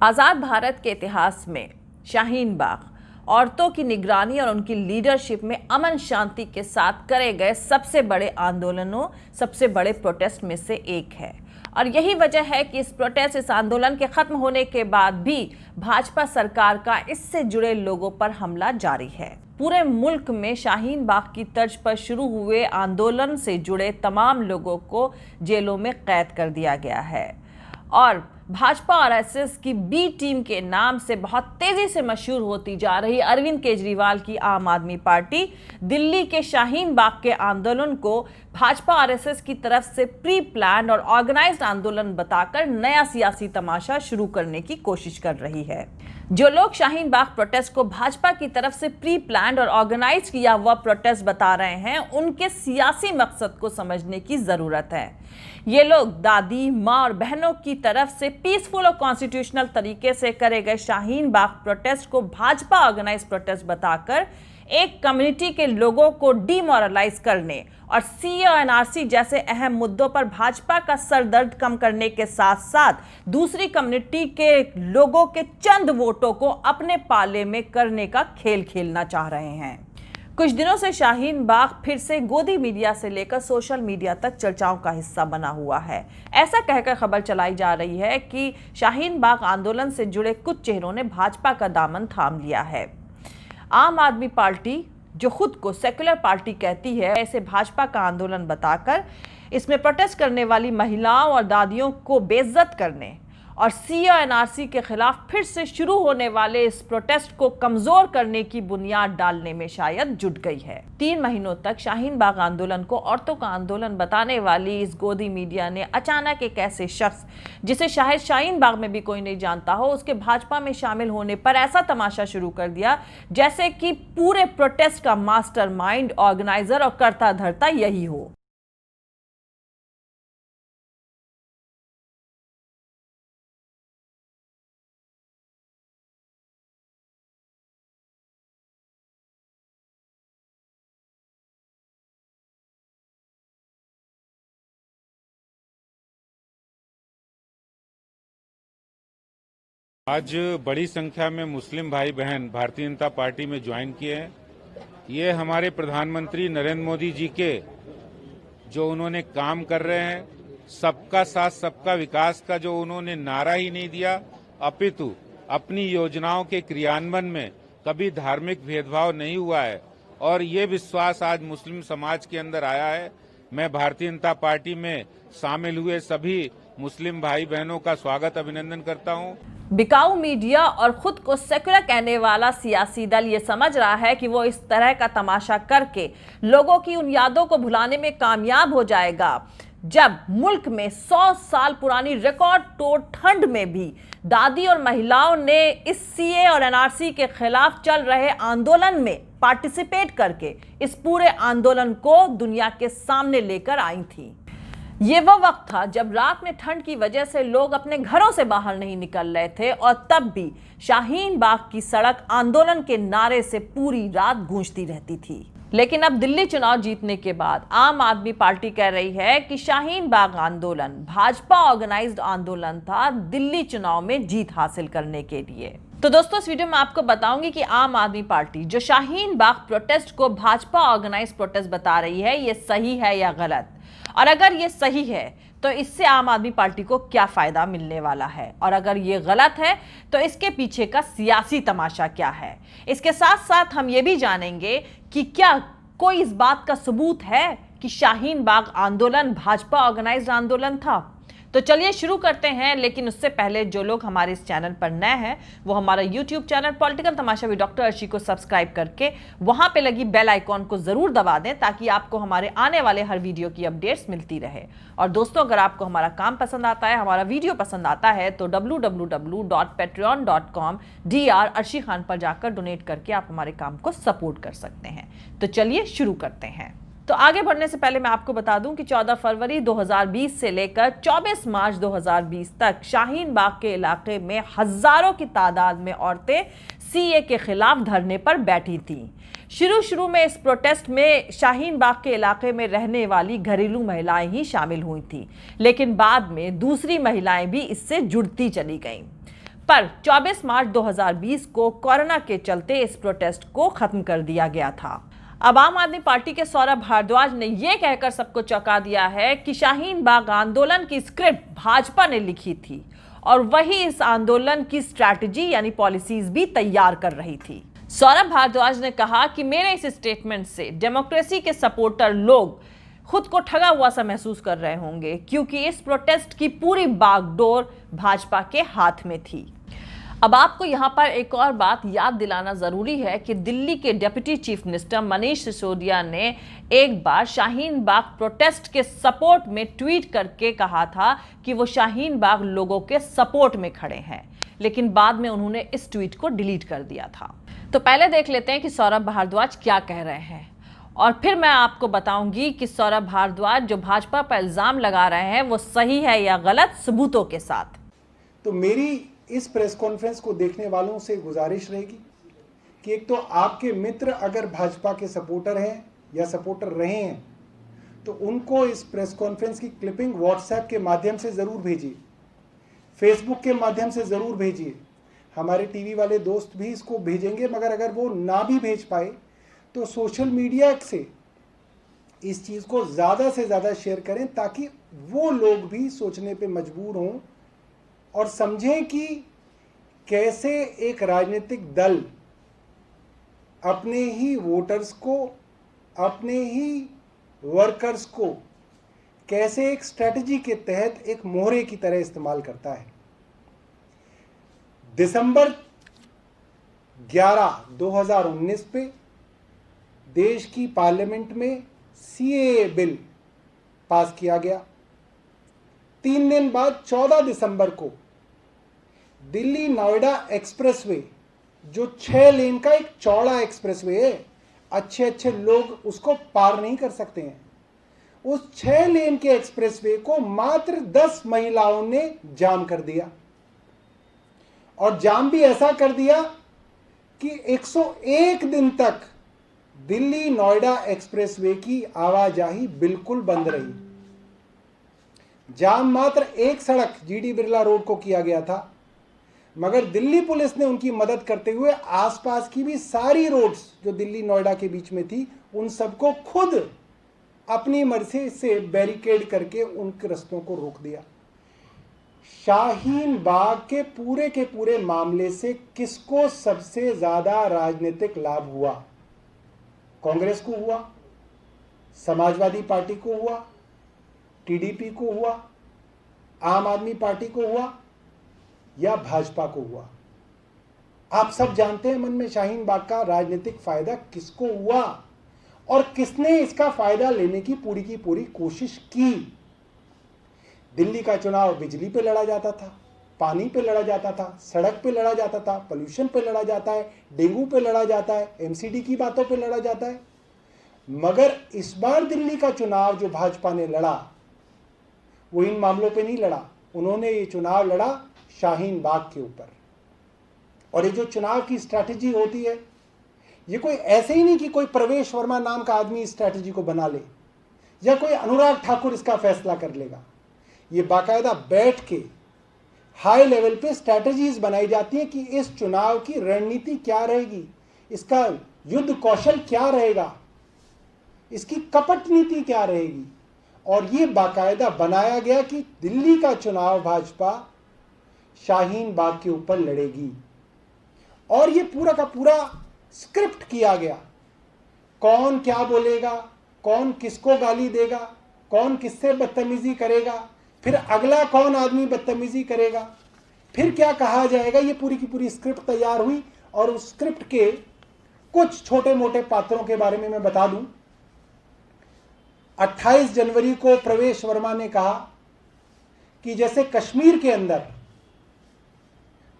आज़ाद भारत के इतिहास में शाहीन बाग औरतों की निगरानी और उनकी लीडरशिप में अमन शांति के साथ करे गए सबसे बड़े आंदोलनों, सबसे बड़े प्रोटेस्ट में से एक है। और यही वजह है कि इस आंदोलन के खत्म होने के बाद भी भाजपा सरकार का इससे जुड़े लोगों पर हमला जारी है। पूरे मुल्क में शाहीन बाग की तर्ज पर शुरू हुए आंदोलन से जुड़े तमाम लोगों को जेलों में कैद कर दिया गया है और भाजपा और आरएसएस की बी टीम के नाम से बहुत तेजी से मशहूर होती जा रही अरविंद केजरीवाल की आम आदमी पार्टी दिल्ली के शाहीन बाग के आंदोलन को भाजपा आरएसएस की तरफ से प्री प्लान्ड और ऑर्गेनाइज्ड आंदोलन बताकर नया सियासी तमाशा शुरू करने की कोशिश कर रही है। जो लोग शाहीन बाग प्रोटेस्ट को भाजपा की तरफ से प्री प्लान्ड और ऑर्गेनाइज किया हुआ प्रोटेस्ट बता रहे हैं, उनके सियासी मकसद को समझने की जरूरत है। ये लोग दादी, माँ और बहनों की तरफ से पीसफुल और कॉन्स्टिट्यूशनल तरीके से करे गए शाहीन बाग प्रोटेस्ट को भाजपा ऑर्गेनाइज प्रोटेस्ट बताकर एक कम्युनिटी के लोगों को डिमोरलाइज करने और सीए और एनआरसी जैसे अहम मुद्दों पर भाजपा का सरदर्द कम करने के साथ साथ दूसरी कम्युनिटी के लोगों के चंद वोटों को अपने पाले में करने का खेल खेलना चाह रहे हैं। कुछ दिनों से शाहीन बाग फिर से गोदी मीडिया से लेकर सोशल मीडिया तक चर्चाओं का हिस्सा बना हुआ है। ऐसा कहकर खबर चलाई जा रही है कि शाहीन बाग आंदोलन से जुड़े कुछ चेहरों ने भाजपा का दामन थाम लिया है। आम आदमी पार्टी, जो खुद को सेक्युलर पार्टी कहती है, ऐसे भाजपा का आंदोलन बताकर इसमें प्रोटेस्ट करने वाली महिलाओं और दादियों को बेइज्जत करने और सीए और एनआरसी के खिलाफ फिर से शुरू होने वाले इस प्रोटेस्ट को कमजोर करने की बुनियाद डालने में शायद जुट गई है। 3 महीनों तक शाहीन बाग आंदोलन को औरतों का आंदोलन बताने वाली इस गोदी मीडिया ने अचानक एक ऐसे शख्स, जिसे शायद शाहीन बाग में भी कोई नहीं जानता हो, उसके भाजपा में शामिल होने पर ऐसा तमाशा शुरू कर दिया जैसे कि पूरे प्रोटेस्ट का मास्टरमाइंड, ऑर्गेनाइजर और कर्ता धर्ता यही हो। आज बड़ी संख्या में मुस्लिम भाई बहन भारतीय जनता पार्टी में ज्वाइन किए हैं। ये हमारे प्रधानमंत्री नरेंद्र मोदी जी के जो उन्होंने काम कर रहे हैं, सबका साथ सबका विकास का जो उन्होंने नारा ही नहीं दिया, अपितु अपनी योजनाओं के क्रियान्वयन में कभी धार्मिक भेदभाव नहीं हुआ है और ये विश्वास आज मुस्लिम समाज के अंदर आया है। मैं भारतीय जनता पार्टी में शामिल हुए सभी मुस्लिम भाई बहनों का स्वागत, अभिनंदन करता हूं। बिकाऊ मीडिया और खुद को सेक्युलर कहने वाला सियासी दल ये समझ रहा है कि वो इस तरह का तमाशा करके लोगों की उन यादों को भुलाने में कामयाब हो जाएगा जब मुल्क में 100 साल पुरानी रिकॉर्ड तोड़ ठंड में भी दादी और महिलाओं ने इस सीए और एनआरसी के खिलाफ चल रहे आंदोलन में पार्टिसिपेट करके इस पूरे आंदोलन को दुनिया के सामने लेकर आई थी। ये वो वक्त था जब रात में ठंड की वजह से लोग अपने घरों से बाहर नहीं निकल रहे थे और तब भी शाहीन बाग की सड़क आंदोलन के नारे से पूरी रात गूंजती रहती थी। लेकिन अब दिल्ली चुनाव जीतने के बाद आम आदमी पार्टी कह रही है कि शाहीन बाग आंदोलन भाजपा ऑर्गेनाइज्ड आंदोलन था दिल्ली चुनाव में जीत हासिल करने के लिए। तो दोस्तों, इस वीडियो में आपको बताऊंगी कि आम आदमी पार्टी जो शाहीन बाग प्रोटेस्ट को भाजपा ऑर्गेनाइज्ड प्रोटेस्ट बता रही है, ये सही है या गलत, और अगर ये सही है तो इससे आम आदमी पार्टी को क्या फायदा मिलने वाला है, और अगर ये गलत है तो इसके पीछे का सियासी तमाशा क्या है। इसके साथ साथ हम ये भी जानेंगे कि क्या कोई इस बात का सबूत है कि शाहीन बाग आंदोलन भाजपा ऑर्गेनाइज्ड आंदोलन था। तो चलिए शुरू करते हैं, लेकिन उससे पहले जो लोग हमारे इस चैनल पर नए हैं वो हमारा YouTube channel political Tamasha with doctor Arshi को सब्सक्राइब करके वहां पे लगी बेल आइकॉन को जरूर दबा दें ताकि आपको हमारे आने वाले हर वीडियो की अपडेट्स मिलती रहे। और दोस्तों, अगर आपको हमारा काम पसंद आता है, हमारा वीडियो पसंद आता है तो www.patreon.com/Dr Arshi Khan पर जाकर डोनेट करके आप हमारे काम को सपोर्ट कर सकते हैं। तो चलिए शुरू करते हैं। तो आगे बढ़ने से पहले मैं आपको बता दूं कि 14 फरवरी 2020 से लेकर 24 मार्च 2020 तक शाहीन बाग के इलाके में हजारों की तादाद में औरतें सीए के खिलाफ धरने पर बैठी थीं। शुरू में इस प्रोटेस्ट में शाहीन बाग के इलाके में रहने वाली घरेलू महिलाएं ही शामिल हुई थीं, लेकिन बाद में दूसरी महिलाएं भी इससे जुड़ती चली गईं। पर 24 मार्च 2020 को कोरोना के चलते इस प्रोटेस्ट को खत्म कर दिया गया था। अब आम आदमी पार्टी के सौरभ भारद्वाज ने यह कहकर सबको चौंका दिया है कि शाहीन बाग आंदोलन की स्क्रिप्ट भाजपा ने लिखी थी और वही इस आंदोलन की स्ट्रैटेजी यानी पॉलिसीज भी तैयार कर रही थी। सौरभ भारद्वाज ने कहा कि मेरे इस स्टेटमेंट से डेमोक्रेसी के सपोर्टर लोग खुद को ठगा हुआ सा महसूस कर रहे होंगे, क्योंकि इस प्रोटेस्ट की पूरी बागडोर भाजपा के हाथ में थी। अब आपको यहां पर एक और बात याद दिलाना जरूरी है कि दिल्ली के deputy chief minister Manish Sisodia ने एक बार शाहीन बाग प्रोटेस्ट के सपोर्ट में ट्वीट करके कहा था कि वो शाहीन बाग लोगों के सपोर्ट में खड़े हैं, लेकिन बाद में उन्होंने इस ट्वीट को डिलीट कर दिया था। तो पहले देख लेते हैं कि सौरभ भारद्वाज क्या कह रहे हैं और फिर मैं आपको बताऊंगी कि सौरभ भारद्वाज जो भाजपा पर इल्जाम लगा रहे हैं वो सही है या गलत, सबूतों के साथ। तो मेरी इस प्रेस कॉन्फ्रेंस को देखने वालों से गुजारिश रहेगी कि एक तो आपके मित्र अगर भाजपा के सपोर्टर हैं या सपोर्टर रहे हैं तो उनको इस प्रेस कॉन्फ्रेंस की क्लिपिंग व्हाट्सएप के माध्यम से ज़रूर भेजिए, फेसबुक के माध्यम से ज़रूर भेजिए। हमारे टीवी वाले दोस्त भी इसको भेजेंगे, मगर अगर वो ना भी भेज पाए तो सोशल मीडिया से इस चीज़ को ज़्यादा से ज़्यादा शेयर करें ताकि वो लोग भी सोचने पे मजबूर हों और समझें कि कैसे एक राजनीतिक दल अपने ही वोटर्स को, अपने ही वर्कर्स को कैसे एक स्ट्रेटजी के तहत एक मोहरे की तरह इस्तेमाल करता है। दिसंबर 11, 2019 पे देश की पार्लियामेंट में सीएए बिल पास किया गया। 3 दिन बाद 14 दिसंबर को दिल्ली नोएडा एक्सप्रेसवे, जो 6 लेन का एक चौड़ा एक्सप्रेसवे है, अच्छे लोग उसको पार नहीं कर सकते हैं, उस 6 लेन के एक्सप्रेसवे को मात्र 10 महिलाओं ने जाम कर दिया। और जाम भी ऐसा कर दिया कि 101 दिन तक दिल्ली नोएडा एक्सप्रेसवे की आवाजाही बिल्कुल बंद रही। जाम मात्र एक सड़क जीडी बिरला रोड को किया गया था, मगर दिल्ली पुलिस ने उनकी मदद करते हुए आसपास की भी सारी रोड्स जो दिल्ली नोएडा के बीच में थी उन सबको खुद अपनी मर्जी से बैरिकेड करके उनके रास्तों को रोक दिया। शाहीन बाग के पूरे मामले से किसको सबसे ज्यादा राजनीतिक लाभ हुआ? कांग्रेस को हुआ, समाजवादी पार्टी को हुआ, टीडीपी को हुआ, आम आदमी पार्टी को हुआ या भाजपा को हुआ? आप सब जानते हैं मन में शाहीन बाग का राजनीतिक फायदा किसको हुआ और किसने इसका फायदा लेने की पूरी कोशिश की। दिल्ली का चुनाव बिजली पे लड़ा जाता था, पानी पे लड़ा जाता था, सड़क पे लड़ा जाता था, पोल्यूशन पे लड़ा जाता है, डेंगू पे लड़ा जाता है, एमसीडी की बातों पे लड़ा जाता है। मगर इस बार दिल्ली का चुनाव जो भाजपा ने लड़ा वो इन मामलों पे नहीं लड़ा, उन्होंने ये चुनाव लड़ा शाहीन बाग के ऊपर। और ये जो चुनाव की स्ट्रैटेजी होती है, ये कोई ऐसे ही नहीं कि कोई प्रवेश वर्मा नाम का आदमी इस स्ट्रैटेजी को बना ले या कोई अनुराग ठाकुर इसका फैसला कर लेगा। ये बाकायदा बैठ के हाई लेवल पे स्ट्रैटेजीज बनाई जाती हैं कि इस चुनाव की रणनीति क्या रहेगी, इसका युद्ध कौशल क्या रहेगा, इसकी कपट नीति क्या रहेगी। और ये बाकायदा बनाया गया कि दिल्ली का चुनाव भाजपा शाहीन बाग के ऊपर लड़ेगी और ये पूरा का पूरा स्क्रिप्ट किया गया। कौन क्या बोलेगा, कौन किसको गाली देगा, कौन किससे बदतमीजी करेगा, फिर अगला कौन आदमी बदतमीजी करेगा, फिर क्या कहा जाएगा, ये पूरी की पूरी स्क्रिप्ट तैयार हुई। और उस स्क्रिप्ट के कुछ छोटे मोटे पात्रों के बारे में मैं बता दूं। 28 जनवरी को प्रवेश वर्मा ने कहा कि जैसे कश्मीर के अंदर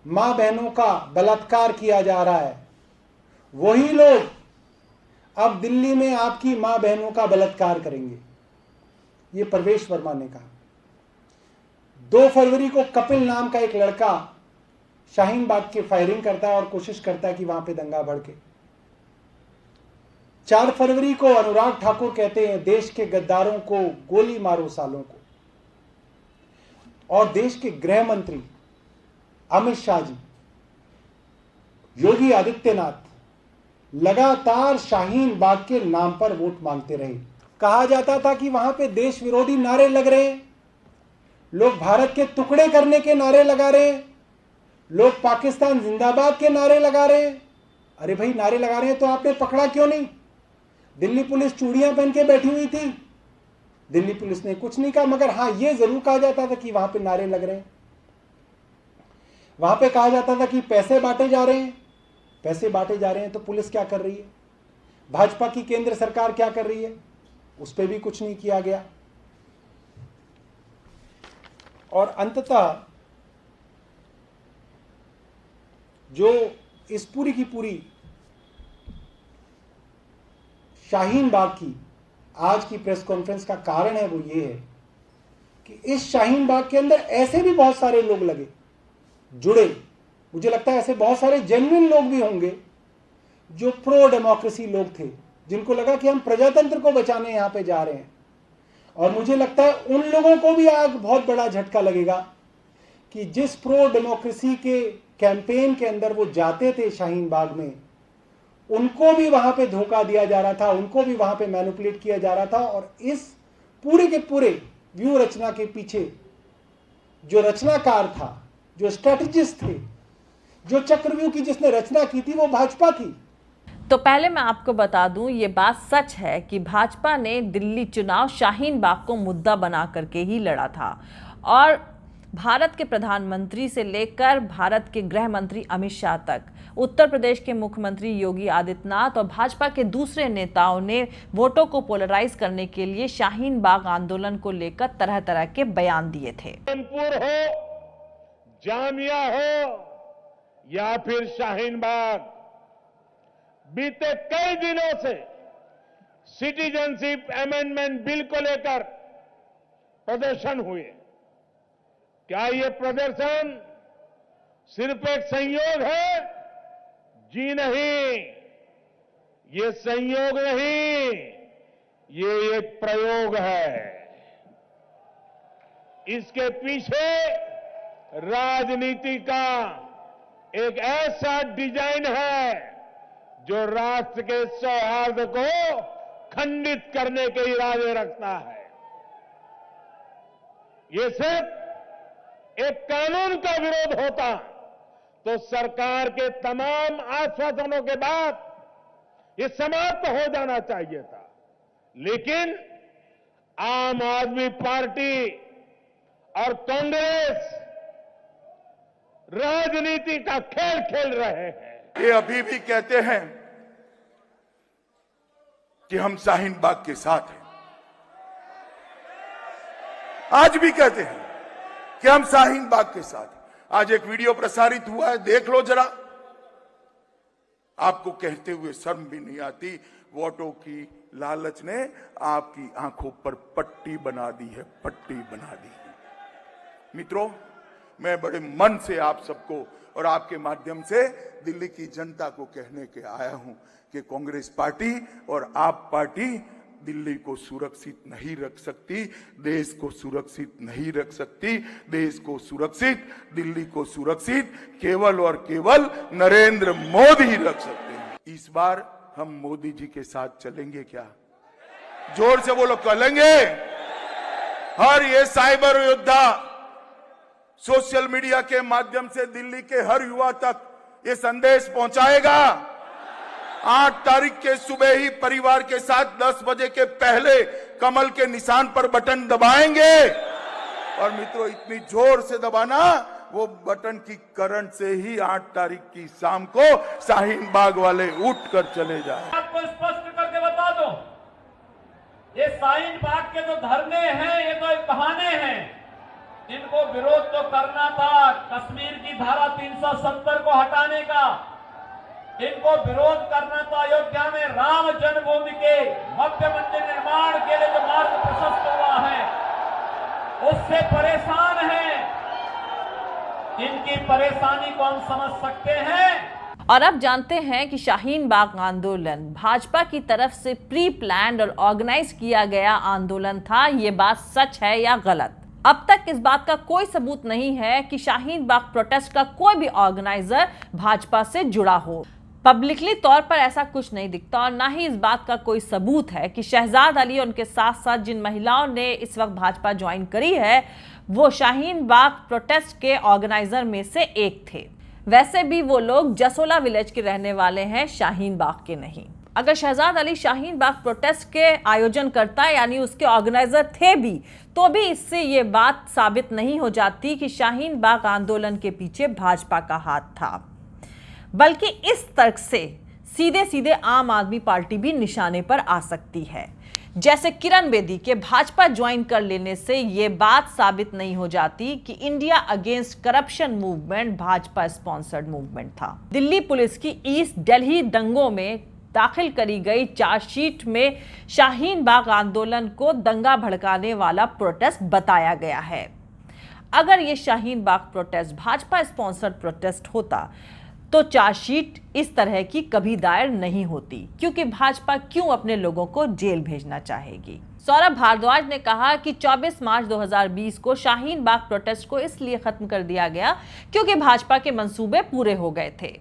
मां बहनों का बलात्कार किया जा रहा है, वही लोग अब दिल्ली में आपकी मां बहनों का बलात्कार करेंगे, ये प्रवेश वर्मा ने कहा। 2 फरवरी को कपिल नाम का एक लड़का शाहीन बाग के फायरिंग करता है और कोशिश करता है कि वहां पे दंगा भड़के। 4 फरवरी को अनुराग ठाकुर कहते हैं देश के गद्दारों को गोली मारो सालों को। और देश के गृह मंत्री अमित शाह जी, योगी आदित्यनाथ लगातार शाहीन बाग के नाम पर वोट मांगते रहे। कहा जाता था कि वहां पे देश विरोधी नारे लग रहे हैं, लोग भारत के टुकड़े करने के नारे लगा रहे हैं, लोग पाकिस्तान जिंदाबाद के नारे लगा रहे हैं। अरे भाई, नारे लगा रहे हैं तो आपने पकड़ा क्यों नहीं? दिल्ली पुलिस चूड़ियां पहन के बैठी हुई थी, दिल्ली पुलिस ने कुछ नहीं कहा, मगर हां यह जरूर कहा जाता था कि वहां पे नारे लग रहे हैं। वहां पे कहा जाता था कि पैसे बांटे जा रहे हैं। पैसे बांटे जा रहे हैं तो पुलिस क्या कर रही है? भाजपा की केंद्र सरकार क्या कर रही है? उस पर भी कुछ नहीं किया गया। और अंततः जो इस पूरी की पूरी शाहीन बाग की आज की प्रेस कॉन्फ्रेंस का कारण है वो ये है कि इस शाहीन बाग के अंदर ऐसे भी बहुत सारे लोग लगे जुड़े। मुझे लगता है ऐसे बहुत सारे जेन्युइन लोग भी होंगे जो प्रो डेमोक्रेसी लोग थे, जिनको लगा कि हम प्रजातंत्र को बचाने यहां पे जा रहे हैं। और मुझे लगता है उन लोगों को भी आज बहुत बड़ा झटका लगेगा कि जिस प्रो डेमोक्रेसी के कैंपेन के अंदर वो जाते थे शाहीन बाग में, उनको भी वहां पे धोखा दिया जा रहा था, उनको भी वहां पे मैनिपुलेट किया जा रहा था। और इस पूरे के पूरे व्यू रचना के पीछे जो रचनाकार था, जो स्ट्रेटेजिस्ट थे, जो चक्रव्यूह की जिसने रचना की थी, वो भाजपा थी। तो पहले मैं आपको बता दूं, ये बात सच है कि भाजपा ने दिल्ली चुनाव शाहीन बाग को मुद्दा बना करके ही लड़ा था। और भारत के प्रधानमंत्री से लेकर भारत के गृह मंत्री अमित शाह तक, उत्तर प्रदेश के मुख्यमंत्री योगी आदित्यनाथ और भाजपा के दूसरे नेताओं ने वोटों को पोलराइज करने के लिए शाहीन बाग आंदोलन को लेकर तरह तरह के बयान दिए थे। कानपुर हो, जामिया हो या फिर शाहीन बाग, बीते कई दिनों से सिटीजनशिप अमेंडमेंट बिल को लेकर प्रदर्शन हुए। क्या ये प्रदर्शन सिर्फ एक संयोग है? जी नहीं, ये संयोग नहीं, ये एक प्रयोग है। इसके पीछे राजनीति का एक ऐसा डिजाइन है जो राष्ट्र के सौहार्द को खंडित करने के इरादे रखता है। ये सिर्फ एक कानून का विरोध होता तो सरकार के तमाम आश्वासनों के बाद ये समाप्त हो जाना चाहिए था। लेकिन आम आदमी पार्टी और कांग्रेस राजनीति का खेल खेल रहे हैं। ये अभी भी कहते हैं कि हम शाहीन बाग के साथ हैं। आज भी कहते हैं कि हम शाहीन बाग के साथ हैं। आज एक वीडियो प्रसारित हुआ है, देख लो जरा। आपको कहते हुए शर्म भी नहीं आती। वोटों की लालच ने आपकी आंखों पर पट्टी बना दी है, पट्टी बना दी है। मित्रों, मैं बड़े मन से आप सबको और आपके माध्यम से दिल्ली की जनता को कहने के आया हूं कि कांग्रेस पार्टी और आप पार्टी दिल्ली को सुरक्षित नहीं रख सकती, देश को सुरक्षित नहीं रख सकती। देश को सुरक्षित, दिल्ली को सुरक्षित केवल और केवल नरेंद्र मोदी रख सकते हैं। इस बार हम मोदी जी के साथ चलेंगे क्या? जोर से बोलो, चलेंगे। हर ये साइबर योद्धा सोशल मीडिया के माध्यम से दिल्ली के हर युवा तक ये संदेश पहुंचाएगा। 8 तारीख के सुबह ही परिवार के साथ 10 बजे के पहले कमल के निशान पर बटन दबाएंगे। और मित्रों, इतनी जोर से दबाना, वो बटन की करंट से ही 8 तारीख की शाम को शाहीन बाग वाले उठकर चले जाए। आपको स्पष्ट करके बता दो, ये शाहीन बाग के जो धरने हैं ये तो एक बहाने हैं। इनको विरोध तो करना था कश्मीर की धारा 370 को हटाने का, इनको विरोध करना था अयोध्या में राम जन्मभूमि के भव्य मंदिर निर्माण के लिए जो मार्ग प्रशस्त हुआ है उससे परेशान हैं। इनकी परेशानी को हम समझ सकते हैं। और अब जानते हैं कि शाहीन बाग आंदोलन भाजपा की तरफ से प्री प्लान्ड और ऑर्गेनाइज किया गया आंदोलन था। ये बात सच है या गलत? अब तक इस बात का कोई सबूत नहीं है कि शाहीन बाग प्रोटेस्ट का कोई भी ऑर्गेनाइजर भाजपा से जुड़ा हो। पब्लिकली तौर पर ऐसा कुछ नहीं दिखता और ना ही इस बात का कोई सबूत है कि शहजाद अली और उनके साथ साथ जिन महिलाओं ने इस वक्त भाजपा ज्वाइन करी है वो शाहीन बाग प्रोटेस्ट के ऑर्गेनाइजर में से एक थे। वैसे भी वो लोग जसोला विलेज के रहने वाले हैं, शाहीन बाग के नहीं। अगर शहजाद अली शाहीन बाग प्रोटेस्ट के आयोजन करता यानी उसके ऑर्गेनाइजर थे भी, तो भी इससे ये बात साबित नहीं हो जाती कि शाहीन बाग आंदोलन के पीछे भाजपा का हाथ था। बल्कि इस तर्क से सीधे सीधे आम आदमी पार्टी भी निशाने पर आ सकती है। जैसे किरण बेदी के भाजपा ज्वाइन कर लेने से ये बात साबित नहीं हो जाती कि India against corruption movement Bhajpa sponsored movement था। दिल्ली पुलिस की ईस्ट दिल्ली दंगों में दाखिल करी गई चार्जशीट में शाहीन बाग आंदोलन को दंगा भड़काने वाला प्रोटेस्ट बताया गया है। अगर ये Shaheen Bagh protest Bhajpa sponsored protest होता तो चार्जशीट इस तरह की कभी दायर नहीं होती, क्योंकि भाजपा क्यों अपने लोगों को जेल भेजना चाहेगी। सौरभ भारद्वाज ने कहा कि 24 मार्च 2020 को शाहीन बाग प्रोटेस्ट को इसलिए खत्म कर दिया गया क्योंकि भाजपा के मंसूबे पूरे हो गए थे,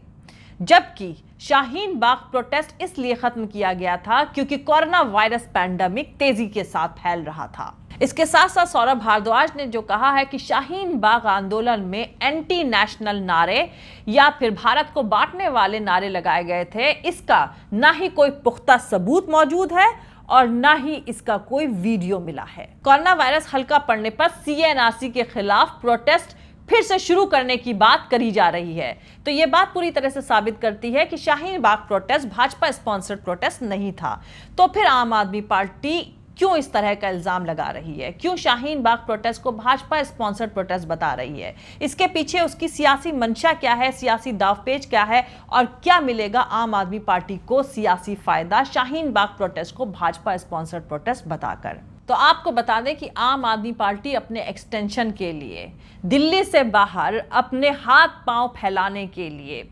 जबकि शाहीन बाग प्रोटेस्ट इसलिए खत्म किया गया था क्योंकि कोरोना वायरस पैंडेमिक तेजी के साथ फैल रहा था। इसके साथ साथ सौरभ भारद्वाज ने जो कहा है कि शाहीन बाग आंदोलन में एंटी नेशनल नारे या फिर भारत को बांटने वाले नारे लगाए गए थे, इसका ना ही कोई पुख्ता सबूत मौजूद है और ना ही इसका कोई वीडियो मिला है। कोरोना वायरस हल्का पड़ने पर सीएनआरसी के खिलाफ प्रोटेस्ट फिर से शुरू करने की बात करी जा रही है, तो यह बात पूरी तरह से साबित करती है कि Shaheen Bagh protest Bhajpa sponsored protest नहीं था। तो फिर आम आदमी पार्टी क्यों इस तरह का इल्जाम लगा रही है? क्यों शाहीन बाग प्रोटेस्ट को भाजपा स्पॉन्सर्ड प्रोटेस्ट बता रही है? इसके पीछे उसकी सियासी मंशा क्या है, सियासी दावपेच क्या है और क्या मिलेगा आम आदमी पार्टी को सियासी फायदा शाहीन बाग प्रोटेस्ट को भाजपा स्पॉन्सर्ड प्रोटेस्ट बताकर? तो आपको बता दें कि आम आदमी पार्टी अपने एक्सटेंशन के लिए दिल्ली से बाहर अपने हाथ पांव फैलाने के लिए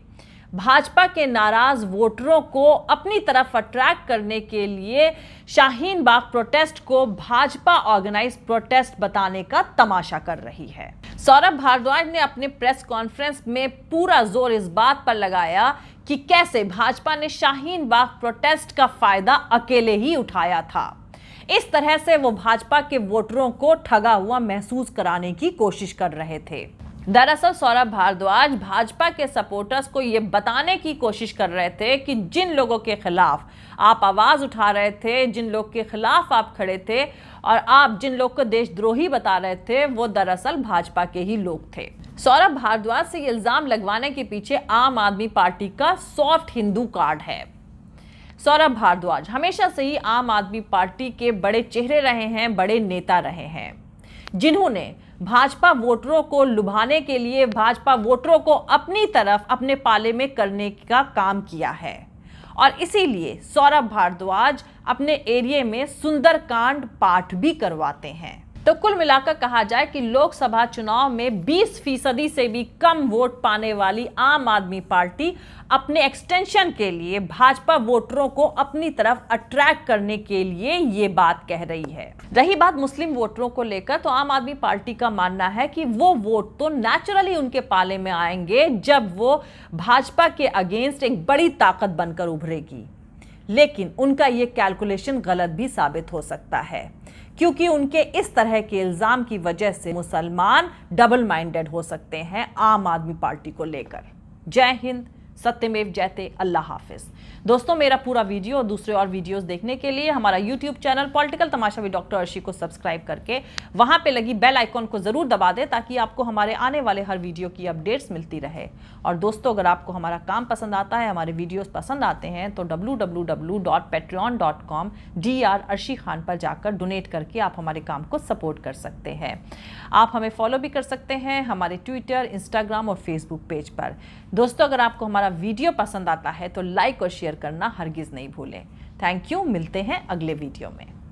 भाजपा के नाराज वोटरों को अपनी तरफ अट्रैक्ट करने के लिए शाहीन बाग प्रोटेस्ट को भाजपा ऑर्गेनाइज प्रोटेस्ट बताने का तमाशा कर रही है। सौरभ भारद्वाज ने अपने प्रेस कॉन्फ्रेंस में पूरा जोर इस बात पर लगाया कि कैसे भाजपा ने शाहीन बाग प्रोटेस्ट का फायदा अकेले ही उठाया था। इस तरह से वो भाजपा के वोटरों को ठगा हुआ महसूस कराने की कोशिश कर रहे थे। दरअसल सौरभ भारद्वाज भाजपा के सपोर्टर्स को यह बताने की कोशिश कर रहे थे कि जिन लोगों के खिलाफ आप आवाज उठा रहे थे, जिन लोग के खिलाफ आप खड़े थे और आप जिन लोग को देशद्रोही बता रहे थे, वो दरअसल भाजपा के ही लोग थे। सौरभ भारद्वाज से इल्जाम लगवाने के पीछे आम आदमी पार्टी का सॉफ्ट हिंदू कार्ड है। सौरभ भारद्वाज हमेशा से ही आम आदमी पार्टी के बड़े चेहरे रहे हैं, बड़े नेता रहे हैं, जिन्होंने भाजपा वोटरों को लुभाने के लिए भाजपा वोटरों को अपनी तरफ अपने पाले में करने का काम किया है और इसीलिए सौरभ भारद्वाज अपने एरिया में सुंदरकांड पाठ भी करवाते हैं। तो कुल मिलाकर कहा जाए कि लोकसभा चुनाव में 20% से भी कम वोट पाने वाली आम आदमी पार्टी अपने एक्सटेंशन के लिए भाजपा वोटरों को अपनी तरफ अट्रैक्ट करने के लिए ये बात कह रही है। रही बात मुस्लिम वोटरों को लेकर, तो आम आदमी पार्टी का मानना है कि वो वोट तो नेचुरली उनके पाले में आएंगे जब वो भाजपा के अगेंस्ट एक बड़ी ताकत बनकर उभरेगी, लेकिन उनका ये कैलकुलेशन गलत भी साबित हो सकता है, क्योंकि उनके इस तरह के इल्जाम की वजह से मुसलमान डबल माइंडेड हो सकते हैं आम आदमी पार्टी को लेकर। जय हिंद, सत्यमेव जयते, अल्लाह हाफिज। दोस्तों, मेरा पूरा वीडियो और दूसरे और वीडियोस देखने के लिए हमारा YouTube channel political Tamasha with doctor Arshi को सब्सक्राइब करके वहां पे लगी बेल आइकॉन को जरूर दबा दें ताकि आपको हमारे आने वाले हर वीडियो की अपडेट्स मिलती रहे। और दोस्तों, अगर आपको हमारा काम पसंद आता है, हमारे वीडियोस पसंद आते हैं, तो www.patreon.com DR अर्शी खान पर जाकर डोनेट करके आप हमारे काम को सपोर्ट कर सकते हैं। आप हमें फॉलो भी कर सकते हैं हमारे ट्विटर, इंस्टाग्राम और फेसबुक पेज पर। दोस्तों, अगर आपको हमारा वीडियो पसंद आता है तो लाइक और शेयर करना हरगिज नहीं भूलें। थैंक यू, मिलते हैं अगले वीडियो में।